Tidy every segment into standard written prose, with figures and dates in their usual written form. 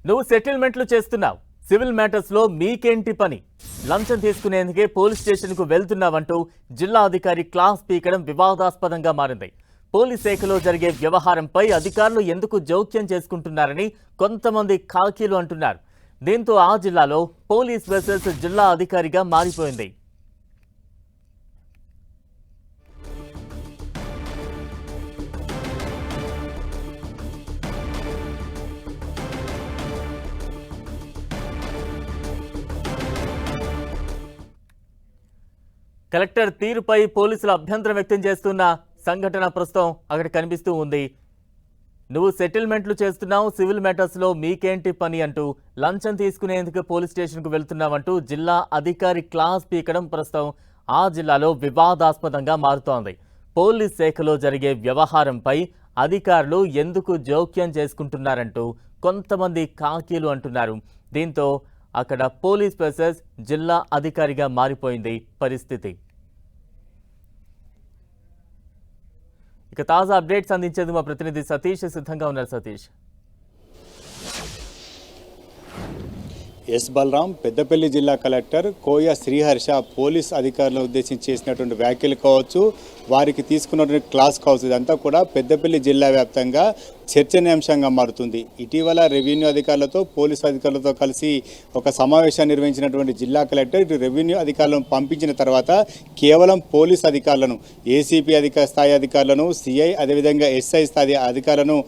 నువ్వు సెటిల్మెంట్లు చేస్తున్నావు, civil matters లో మీకేంటి పని? లంచం తీసుకునేందుకే పోలీస్ స్టేషన్ కు వెళ్తున్నావంటూ జిల్లా అధికారి క్లాస్ పీకడం వివాదాస్పదంగా మారింది. పోలీస్ శాఖలో జరిగే వ్యవహారంపై అధికారులు ఎందుకు జోక్యం చేసుకుంటున్నారని కొంతమంది ఖాకీలు అంటున్నారు. దీంతో ఆ జిల్లాలో పోలీస్ వర్సెస్ జిల్లా అధికారిగా మారిపోయింది. కలెక్టర్ తీరుపై పోలీసులు అభ్యంతరం వ్యక్తం చేస్తున్న సంఘటన ప్రస్తుతం అక్కడ కనిపిస్తూ ఉంది. నువ్వు సెటిల్మెంట్లు చేస్తున్నావు, సివిల్ మ్యాటర్స్లో మీకేంటి పని అంటూ లంచం తీసుకునేందుకు పోలీస్ స్టేషన్కు వెళ్తున్నావంటూ జిల్లా అధికారి క్లాస్ పీకడం ప్రస్తుతం ఆ జిల్లాలో వివాదాస్పదంగా మారుతోంది. పోలీస్ శాఖలో జరిగే వ్యవహారంపై అధికారులు ఎందుకు జోక్యం చేసుకుంటున్నారంటూ కొంతమంది ఖాకీలు అంటున్నారు. దీంతో అక్కడ పోలీస్ వర్సెస్ జిల్లా అధికారిగా మారిపోయింది పరిస్థితి. ఇక తాజా అప్డేట్స్ అందించేందుకు మా ప్రతినిధి సతీష్ సిద్ధంగా ఉన్నారు. సతీష్. ఎస్ బలరాం, పెద్దపల్లి జిల్లా కలెక్టర్ కోయ శ్రీహర్ష పోలీస్ అధికారులను ఉద్దేశించి చేసినటువంటి వ్యాఖ్యలు కావచ్చు, వారికి తీసుకున్నటువంటి క్లాస్ కావచ్చు, ఇదంతా కూడా పెద్దపల్లి జిల్లా వ్యాప్తంగా చర్చనీయాంశంగా మారుతుంది. ఇటీవల రెవెన్యూ అధికారులతో పోలీసు అధికారులతో కలిసి ఒక సమావేశాన్ని నిర్వహించినటువంటి జిల్లా కలెక్టర్ ఇటు రెవెన్యూ అధికారులను పంపించిన తర్వాత కేవలం పోలీస్ అధికారులను, ఏసీపీ స్థాయి అధికారులను, సిఐ అదేవిధంగా ఎస్ఐ స్థాయి అధికారులను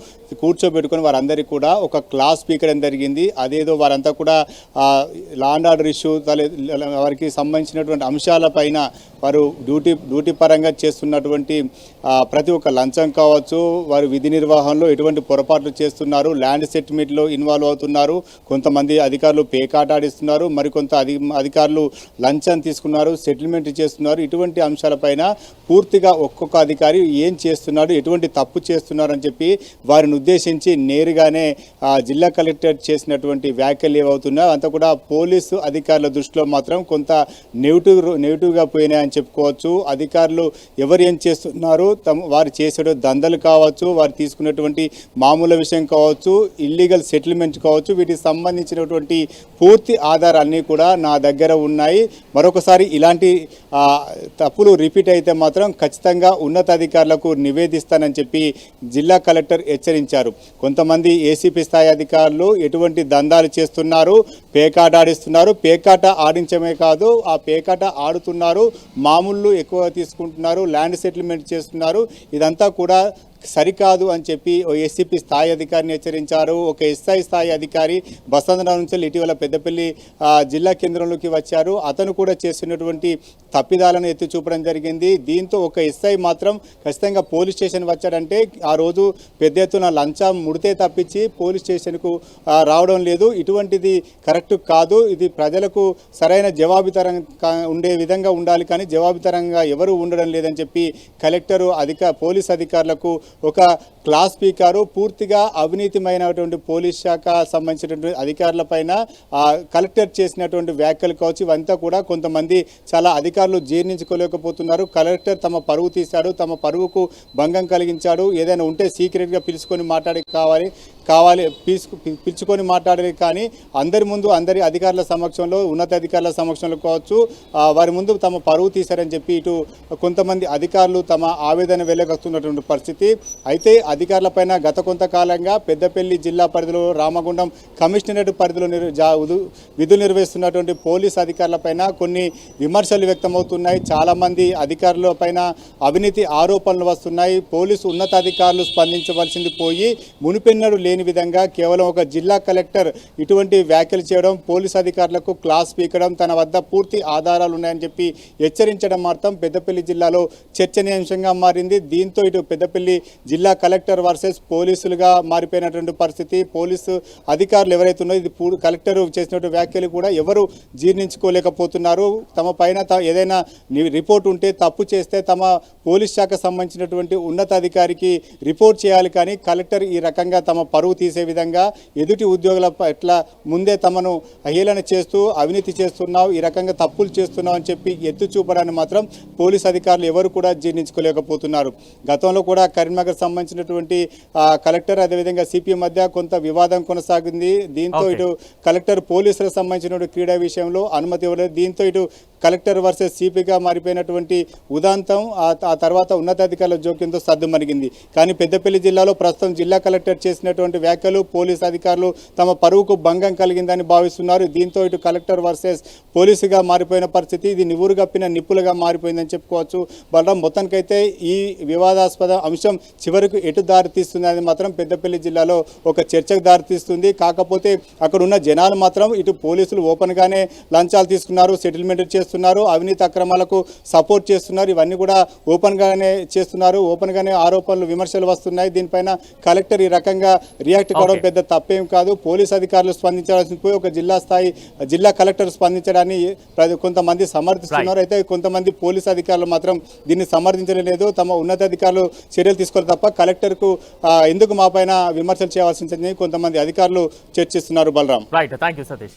కూర్చోబెట్టుకుని వారందరికీ కూడా ఒక క్లాస్ పీకడం జరిగింది. అదేదో వారంతా కూడా లా అండ్ ఆర్డర్ ఇష్యూ వారికి సంబంధించినటువంటి అంశాలపైన వారు డ్యూటీ పరంగా చేస్తున్నటువంటి ప్రతి ఒక్క లంచం కావచ్చు, వారు విధి నిర్వహణలో ఎటువంటి పొరపాట్లు చేస్తున్నారు, ల్యాండ్ సెటిల్మెంట్లో ఇన్వాల్వ్ అవుతున్నారు, కొంతమంది అధికారులు పేకాట ఆడిస్తున్నారు, మరికొంత అధికారులు లంచం తీసుకున్నారు, సెటిల్మెంట్ చేస్తున్నారు. ఇటువంటి అంశాలపైన పూర్తిగా ఒక్కొక్క అధికారి ఏం చేస్తున్నాడు, ఎటువంటి తప్పు చేస్తున్నారు అని చెప్పి వారిని ఉద్దేశించి నేరుగానే జిల్లా కలెక్టర్ చేసినటువంటి వ్యాఖ్యలు ఏవవుతున్నాయో అంతా కూడా పోలీసు అధికారుల దృష్టిలో మాత్రం కొంత నెగిటివ్గా పోయినాయని చెప్పుకోవచ్చు. అధికారులు ఎవరు ఏం చేస్తున్నారు, వారు చేసే దందలు కావచ్చు, వారు తీసుకున్నటువంటి మామూలు విషయం కావచ్చు, ఇల్లీగల్ సెటిల్మెంట్ కావచ్చు, వీటికి సంబంధించినటువంటి పూర్తి ఆధారాలన్నీ కూడా నా దగ్గర ఉన్నాయి. మరొకసారి ఇలాంటి తప్పులు రిపీట్ అయితే మాత్రం ఖచ్చితంగా ఉన్నతాధికారులకు నివేదిస్తానని చెప్పి జిల్లా కలెక్టర్ హెచ్చరించారు. కొంతమంది ఏసీపీ స్థాయి అధికారులు ఎటువంటి దందాలు చేస్తున్నారు, పేకాట ఆడిస్తున్నారు, పేకాట ఆడించమే కాదు ఆ పేకాట ఆడుతున్నారు, మామూలు ఎక్కువ తీసుకుంటున్నారు, ల్యాండ్ సెటిల్మెంట్ చేస్తున్నారు. ఇదంతా కూడా సరికాదు అని చెప్పి ఓ ఏసీపీ స్థాయి అధికారిని హెచ్చరించారు. ఒక ఎస్ఐ స్థాయి అధికారి బసంతరావు నుంచి ఇటీవల పెద్దపల్లి జిల్లా కేంద్రంలోకి వచ్చారు. అతను కూడా చేస్తున్నటువంటి తప్పిదాలను ఎత్తి చూపడం జరిగింది. దీంతో ఒక ఎస్ఐ మాత్రం ఖచ్చితంగా పోలీస్ స్టేషన్ వచ్చాడంటే ఆ రోజు పెద్ద ఎత్తున లంచం ముడితే తప్పించి పోలీస్ స్టేషన్కు రావడం లేదు. ఇటువంటిది కరెక్ట్ కాదు. ఇది ప్రజలకు సరైన జవాబుదారంగా ఉండే విధంగా ఉండాలి, కానీ జవాబుదారంగా ఎవరు ఉండడం లేదని చెప్పి కలెక్టరు పోలీస్ అధికారులకు ఒక క్లాస్ పీకారు. పూర్తిగా అవినీతిమైనటువంటి పోలీస్ శాఖ సంబంధించినటువంటి అధికారులపైన కలెక్టర్ చేసినటువంటి వ్యాఖ్యలు కావచ్చు, ఇవంతా కూడా కొంతమంది చాలా అధికారులు జీర్ణించుకోలేకపోతున్నారు. కలెక్టర్ తమ పరువు తీశాడు, తమ పరువుకు భంగం కలిగించాడు, ఏదైనా ఉంటే సీక్రెట్గా పిలుచుకొని పిలుచుకొని మాట్లాడాలి, కానీ అందరి ముందు అందరి అధికారుల సమక్షంలో ఉన్నతాధికారుల సమక్షంలో కావచ్చు వారి ముందు తమ పరువు తీశారని చెప్పి ఇటు కొంతమంది అధికారులు తమ ఆవేదన వెళ్ళగస్తున్నటువంటి పరిస్థితి. అయితే అధికారులపైన గత కొంతకాలంగా పెద్దపల్లి జిల్లా పరిధిలో రామగుండం కమిషనరేట్ పరిధిలో విధులు నిర్వహిస్తున్నటువంటి పోలీస్ అధికారులపైన కొన్ని విమర్శలు వ్యక్తమవుతున్నాయి. చాలామంది అధికారులపైన అవినీతి ఆరోపణలు వస్తున్నాయి. పోలీసు ఉన్నతాధికారులు స్పందించవలసింది పోయి మునిపెన్నడు లేని విధంగా కేవలం ఒక జిల్లా కలెక్టర్ ఇటువంటి వ్యాఖ్యలు చేయడం, పోలీసు అధికారులకు క్లాస్ పీకడం, తన వద్ద పూర్తి ఆధారాలు ఉన్నాయని చెప్పి హెచ్చరించడం మాత్రం పెద్దపల్లి జిల్లాలో చర్చనీయాంశంగా మారింది. దీంతో ఇటు పెద్దపల్లి జిల్లా కలెక్టర్ వర్సెస్ పోలీసులుగా మారిపోయినటువంటి పరిస్థితి. పోలీసు అధికారులు ఎవరైతే ఉన్నారో ఇది కలెక్టర్ చేసినటువంటి వ్యాఖ్యలు కూడా ఎవరు జీర్ణించుకోలేకపోతున్నారు. తమ పైన ఏదైనా రిపోర్ట్ ఉంటే తప్పు చేస్తే తమ పోలీస్ శాఖ సంబంధించినటువంటి ఉన్నతాధికారికి రిపోర్ట్ చేయాలి, కానీ కలెక్టర్ ఈ రకంగా తమ పరువు తీసే విధంగా ఎదుటి ఉద్యోగుల పట్ల ముందే తమను హేళన చేస్తూ అవినీతి చేస్తున్నావు, ఈ రకంగా తప్పులు చేస్తున్నావు అని చెప్పి ఎత్తు చూపడాన్ని మాత్రం పోలీస్ అధికారులు ఎవరు కూడా జీర్ణించుకోలేకపోతున్నారు. గతంలో కూడా కరీంనగర్ సంబంధించినటువంటి కలెక్టర్ అదేవిధంగా సిపి మధ్య కొంత వివాదం కొనసాగింది. దీంతో ఇటు కలెక్టర్ పోలీసులకు సంబంధించిన క్రీడా విషయంలో అనుమతి ఇవ్వలేదు. దీంతో ఇటు కలెక్టర్ వర్సెస్ సిపిగా మారిపోయినటువంటి ఉదాంతం ఆ తర్వాత ఉన్నతాధికారుల జోక్యంతో సద్దుమణిగింది. కానీ పెద్దపల్లి జిల్లాలో ప్రస్తుతం జిల్లా కలెక్టర్ చేసినటువంటి వ్యాఖ్యలు పోలీస్ అధికారులు తమ పరువుకు భంగం కలిగిందని భావిస్తున్నారు. దీంతో ఇటు కలెక్టర్ వర్సెస్ పోలీసుగా మారిపోయిన పరిస్థితి, ఇది నివురు గప్పిన నిప్పులుగా మారిపోయిందని చెప్పుకోవచ్చు. బలరాం, మొత్తానికైతే ఈ వివాదాస్పద అంశం చివరకు ఎటు దారితీస్తుంది అది మాత్రం పెద్దపల్లి జిల్లాలో ఒక చర్చకు దారితీస్తుంది. కాకపోతే అక్కడ ఉన్న జనాలు మాత్రం ఇటు పోలీసులు ఓపెన్గానే లంచాలు తీసుకున్నారు, సెటిల్మెంట్ చేస్తున్నారు, అవినీతి అక్రమాలకు సపోర్ట్ చేస్తున్నారు, ఇవన్నీ కూడా ఓపెన్గానే చేస్తున్నారు. ఓపెన్గానే ఆరోపణలు విమర్శలు వస్తున్నాయి. దీనిపైన కలెక్టర్ ఈ రకంగా రియాక్ట్ కావడం పెద్ద తప్పేం కాదు. పోలీస్ అధికారులు స్పందించాల్సి పోయి ఒక జిల్లా కలెక్టర్ స్పందించడాన్ని కొంతమంది సమర్థిస్తున్నారు. అయితే కొంతమంది పోలీస్ అధికారులు మాత్రం దీన్ని సమర్థించడం లేదు. తమ ఉన్నతాధికారులు చర్యలు తీసుకోవాలి తప్ప కలెక్టర్కు ఎందుకు మా పైన విమర్శలు చేయాల్సి ఉంటుందని కొంతమంది అధికారులు చర్చిస్తున్నారు. Balaram. Right, thank you Satish.